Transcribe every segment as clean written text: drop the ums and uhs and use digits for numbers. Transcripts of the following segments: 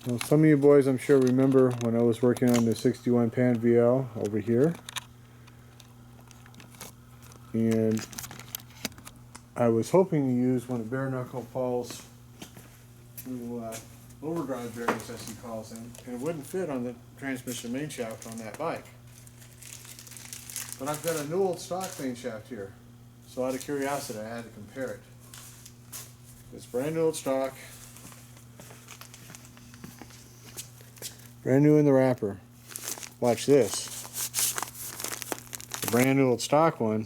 Well, some of you boys, I'm sure, remember when I was working on the 61 pan VL over here. And I was hoping to use one of Knuckle Paul's little overdrive bearings, as he calls them, and it wouldn't fit on the transmission main shaft on that bike. But I've got a new old stock main shaft here, so out of curiosity I had to compare it. It's brand new old stock, brand new in the wrapper. Watch this. The brand new old stock one.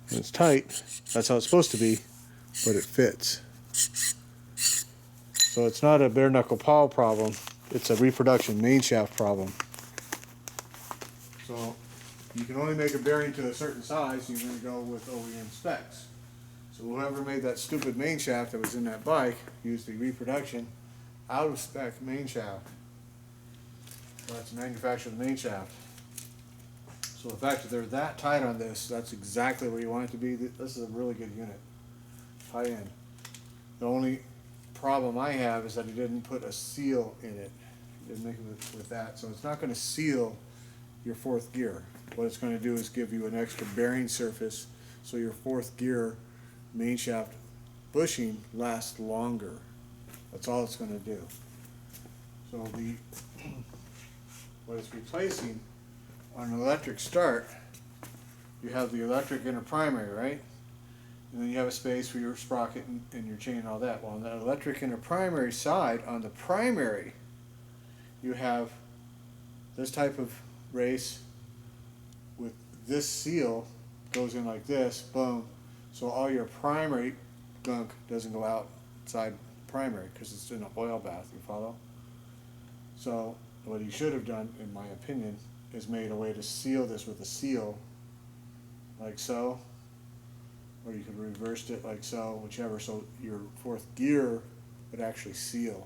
It's tight. That's how it's supposed to be, but it fits. So it's not a bare knuckle Paul problem. It's a reproduction main shaft problem. So you can only make a bearing to a certain size. You're going to go with OEM specs. So whoever made that stupid main shaft that was in that bike used the reproduction out of spec main shaft. So that's the manufactured main shaft. So the fact that they're that tight on this, that's exactly where you want it to be. This is a really good unit, high end. The only problem I have is that he didn't put a seal in it. He didn't make it with that, so it's not going to seal your fourth gear. What it's going to do is give you an extra bearing surface, so your fourth gear main shaft bushing lasts longer. That's all it's going to do. So what it's replacing on an electric start, you have the electric inner primary, right? And then you have a space for your sprocket and your chain and all that. Well, on the electric inner primary side, on the primary, you have this type of race with this seal goes in like this, boom. So all your primary gunk doesn't go outside primary because it's in an oil bath, you follow? So what you should have done, in my opinion, is made a way to seal this with a seal, like so, or you could reverse it like so, whichever, so your fourth gear would actually seal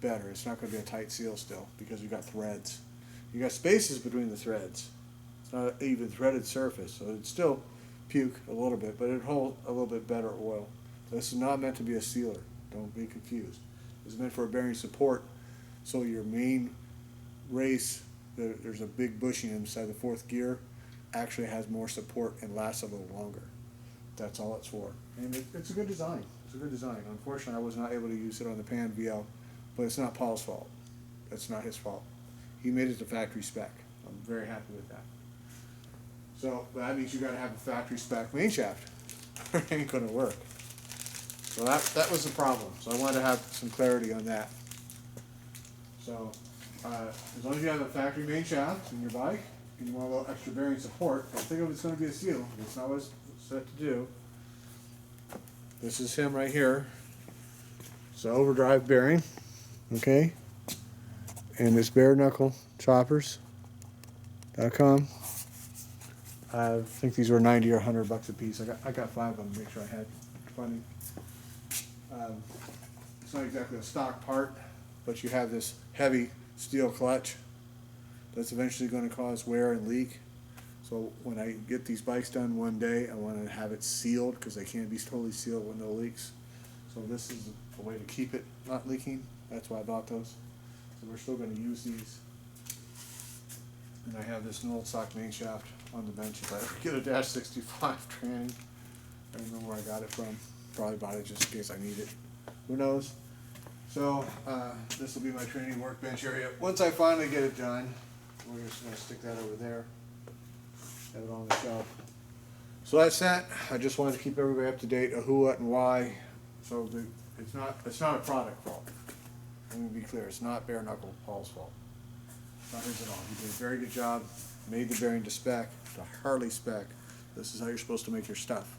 better. It's not going to be a tight seal still because you got threads. You got spaces between the threads. It's not an even threaded surface, so it'd still puke a little bit, but it'd hold a little bit better oil. This is not meant to be a sealer. Don't be confused. It's meant for a bearing support, so your main race, there's a big bushing inside the fourth gear, actually has more support and lasts a little longer. That's all it's for. And it's a good design. It's a good design. Unfortunately, I was not able to use it on the Pan VL, but it's not Paul's fault. That's not his fault. He made it to factory spec. I'm very happy with that. So that means you got to have a factory spec main shaft. It ain't going to work. So that was the problem. So I wanted to have some clarity on that. So as long as you have a factory main shaft in your bike and you want a little extra bearing support, don't think of it's going to be a seal. It's not what it's set to do. This is him right here. It's an overdrive bearing, okay? And it's bare knuckle choppers.com. I think these were 90 or $100 a piece. I got 5 of them to make sure I had plenty. It's not exactly a stock part, but you have this heavy steel clutch that's eventually going to cause wear and leak. So when I get these bikes done one day, I want to have it sealed because they can't be totally sealed with no leaks. So this is a way to keep it not leaking. That's why I bought those. So we're still going to use these. And I have this new old stock main shaft on the bench. If I ever get a Dash 65 tranny, I don't know where I got it from. Probably bought it just in case I need it. Who knows? So this will be my training workbench area. Once I finally get it done, we're just going to stick that over there. Have it on the shelf. So that's that. I just wanted to keep everybody up to date of who, what, and why. So it's not a product fault. Let me be clear. It's not bare knuckle Paul's fault. It's not his at all. He did a very good job. Made the bearing to spec, to Harley spec. This is how you're supposed to make your stuff.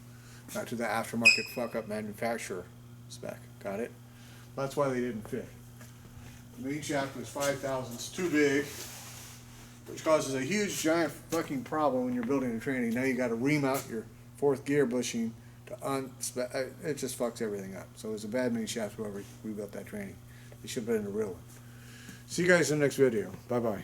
Not to the aftermarket fuck up manufacturer spec. Got it? That's why they didn't fit. The main shaft was 5 thousandths too big, which causes a huge giant fucking problem when you're building a tranny. Now you got to remount your fourth gear bushing to it just fucks everything up. So it was a bad main shaft whoever rebuilt that tranny. They should have put in a real one. See you guys in the next video. Bye bye.